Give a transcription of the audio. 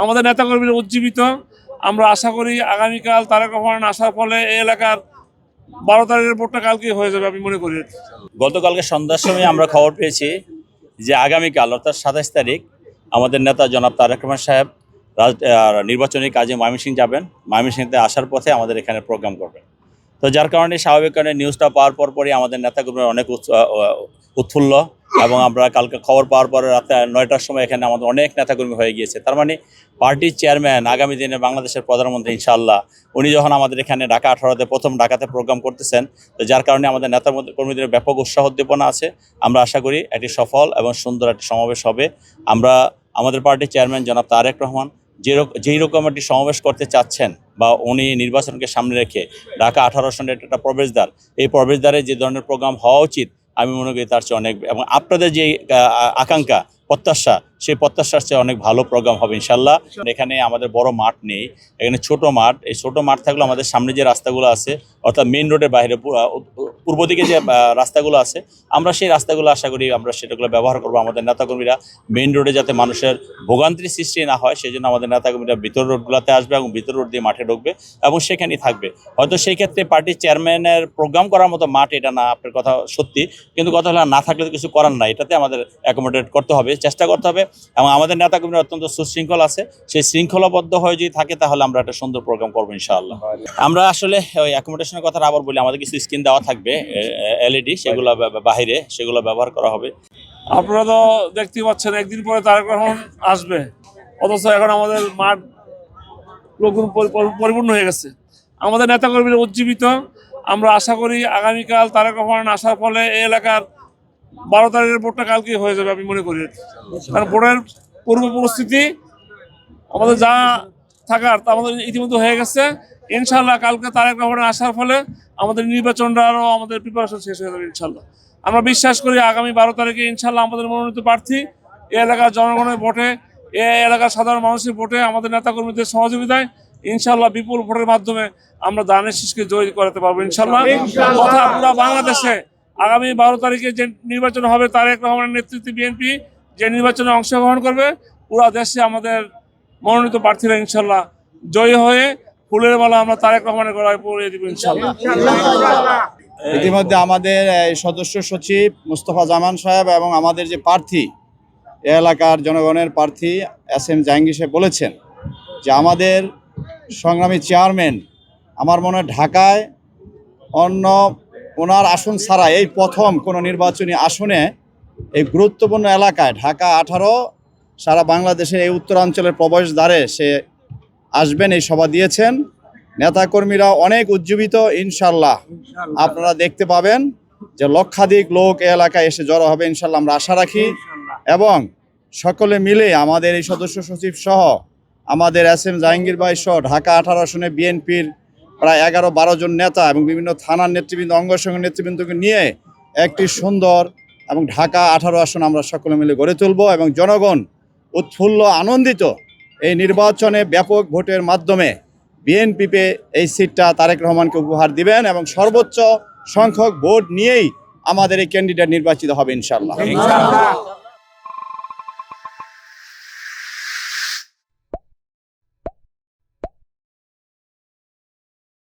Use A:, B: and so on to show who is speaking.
A: আমাদের নেতাকর্মীরা উজ্জীবিত। আমরা আশা করি আগামীকাল তারেক রহমান আসার ফলে এই এলাকার 12 তারিখের ভোটটা কালকেই হয়ে যাবে আমি মনে করি।
B: গতকালকে সন্ধ্যার সময় আমরা খবর পেয়েছি যে আগামীকাল অর্থাৎ 27 তারিখ আমাদের নেতা জনাব তারেক রহমান সাহেব নির্বাচনী কাজে ময়মনসিংহ যাবেন। ময়মনসিংহতে আসার পথে আমাদের এখানে প্রোগ্রাম করবেন। তো যার কারণে স্বাভাবিক কারণে নিউজটা পাওয়ার পরই আমাদের নেতাকর্মীরা অনেক উৎফুল্ল, এবং আমরা কালকে খবর পাওয়ার পরে রাতে 9টার সময় এখানে আমাদের অনেক নেতাকর্মী হয়ে গিয়েছে। তার মানে পার্টির চেয়ারম্যান আগামী দিনে বাংলাদেশের প্রধানমন্ত্রী ইনশাআল্লাহ উনি যখন আমাদের এখানে ঢাকা 18তে প্রথম ঢাকাতে প্রোগ্রাম করতেছেন, তো যার কারণে আমাদের নেতা কর্মীদের ব্যাপক উৎসাহ উদ্দীপনা আছে। আমরা আশা করি একটি সফল এবং সুন্দর একটি সমাবেশ হবে। আমরা আমাদের পার্টির চেয়ারম্যান জনাব তারেক রহমান যেই রকম একটি সমাবেশ করতে চাচ্ছেন বা উনি নির্বাচনকে সামনে রেখে ঢাকা 18 সনের একটা প্রবেশদ্বার, এই প্রবেশদ্বারে যে ধরনের প্রোগ্রাম হওয়া উচিত আমি মনে করি তার চেয়ে অনেক, এবং আপনাদের যে আকাঙ্ক্ষা প্রত্যাশা সেই প্রত্যাশার চেয়ে অনেক ভালো প্রোগ্রাম হবে ইনশাল্লাহ। এখানে আমাদের বড় মাঠ নেই, এখানে ছোট মাঠ। এই ছোট মাঠ থাকলেও আমাদের সামনে যে রাস্তাগুলো আছে অর্থাৎ মেইন রোডের বাইরে পূর্ব দিকে যে রাস্তাগুলো আছে আমরা সেই রাস্তাগুলো আশা করি আমরা সেটাগুলো ব্যবহার করবো। আমাদের নেতাকর্মীরা মেইন রোডে যাতে মানুষের ভোগান্তির সৃষ্টি না হয় সেই জন্য আমাদের নেতাকর্মীরা ভিতর রোডগুলোতে আসবে এবং ভিতর রোড দিয়ে মাঠে ঢুকবে এবং সেখানেই থাকবে। হয়তো সেই ক্ষেত্রে পার্টির চেয়ারম্যানের প্রোগ্রাম করার মতো মাঠ এটা না, আপনার কথা সত্যি, কিন্তু কথা হলো না থাকলে তো কিছু করার নাই, এটাতে আমাদের অ্যাকোমোডেট করতে হবে, চেষ্টা করতে হবে। এবং আমাদের নেতাকর্মীরা অত্যন্ত সুশৃঙ্খল আছে, সেই শৃঙ্খলাবদ্ধ হয়ে যদি থাকে তাহলে আমরা একটা সুন্দর প্রোগ্রাম করবো ইনশাআল্লাহ। আমরা আসলে ওই অ্যাকোমোডেশনের কথা আবার বলি, আমাদের কিছু স্ক্রিন দেওয়া থাকবে এলইডি, সেগুলো বাহিরে সেগুলো ব্যবহার করা হবে।
A: আপনারা তো দেখতেই পাচ্ছেন একদিন পরে তারেক রহমান আসবে, অথচ এখন আমাদের মাঠ লোকজন পরিপূর্ণ হয়ে গেছে। আমাদের নেতাকর্মীরা উজ্জীবিত। আমরা আশা করি আগামীকাল তারেক রহমান আসার ফলে এই এলাকার 12 তারিখের ভোটটা কালকেই হয়ে যাবে আমি মনে করি। কারণ ভোটের পূর্ব পরিস্থিতি আমাদের যা থাকার তা আমাদের ইতিমধ্যে হয়ে গেছে। ইনশাল্লাহ কালকে তারেক রহমান আসার ফলে আমাদের নির্বাচনটা আরও আমাদের প্রিপারেশন শেষ হয়ে যাবে ইনশাল্লাহ। আমরা বিশ্বাস করি আগামী 12 তারিখে ইনশাল্লাহ আমাদের মনোনীত প্রার্থী এই এলাকার জনগণের ভোটে, এই এলাকার সাধারণ মানুষের ভোটে, আমাদের নেতাকর্মীদের সহযোগিতায় ইনশাল্লাহ বিপুল ভোটের মাধ্যমে আমরা ধানের শীষকে জয়ী করাতে পারবো ইনশাল্লাহ। কথা পুরো বাংলাদেশে আগামী 12 তারিখে যে নির্বাচন হবে তারেক রহমানের নেতৃত্বে বিএনপি যে নির্বাচনে অংশগ্রহণ করবে, পুরো দেশে আমাদের মনোনীত প্রার্থীরা ইনশাল্লাহ জয়ী হয়ে ফুলের মালা আমরা তারেক রহমানের গলায় পরিয়ে দিব ইনশাল্লাহ।
C: ইতিমধ্যে আমাদের সদস্য সচিব মুস্তফা জামান সাহেব এবং আমাদের যে প্রার্থী এ এলাকার জনগণের প্রার্থী এস.এম. জাহাঙ্গীর সাহেব বলেছেন যে আমাদের সংগ্রামী চেয়ারম্যান আমার মনে হয় ঢাকায় অন্য ওনার আসন ছাড়া এই প্রথম কোনো নির্বাচনী আসনে এই গুরুত্বপূর্ণ এলাকায় ঢাকা 18 সারা বাংলাদেশের এই উত্তরাঞ্চলের প্রবেশদ্বারে সে আসবেন, এই সভা দিয়েছেন। নেতাকর্মীরা অনেক উজ্জীবিত, ইনশাল্লাহ আপনারা দেখতে পাবেন যে লক্ষাধিক লোক এই এলাকায় এসে জড়ো হবে ইনশাল্লাহ আমরা আশা রাখি। এবং সকলে মিলে আমাদের এই সদস্য সচিব সহ আমাদের এস.এম. জাহাঙ্গীর ভাই সহ ঢাকা 18 আসনে বিএনপির প্রায় 11-12 জন নেতা এবং বিভিন্ন থানার নেতৃবৃন্দ, অঙ্গসংঘ নেতৃবৃন্দকে নিয়ে একটি সুন্দর এবং ঢাকা 18 আসন আমরা সকলে মিলে গড়ে তুলব এবং জনগণ উৎফুল্ল আনন্দিত এই নির্বাচনে ব্যাপক ভোটের মাধ্যমে বিএনপি এই সিটটা তারেক রহমানকে উপহার দিবেন এবং সর্বোচ্চ সংখ্যক ভোট নিয়েই আমাদের এই ক্যান্ডিডেট নির্বাচিত হবে ইনশাআল্লাহ।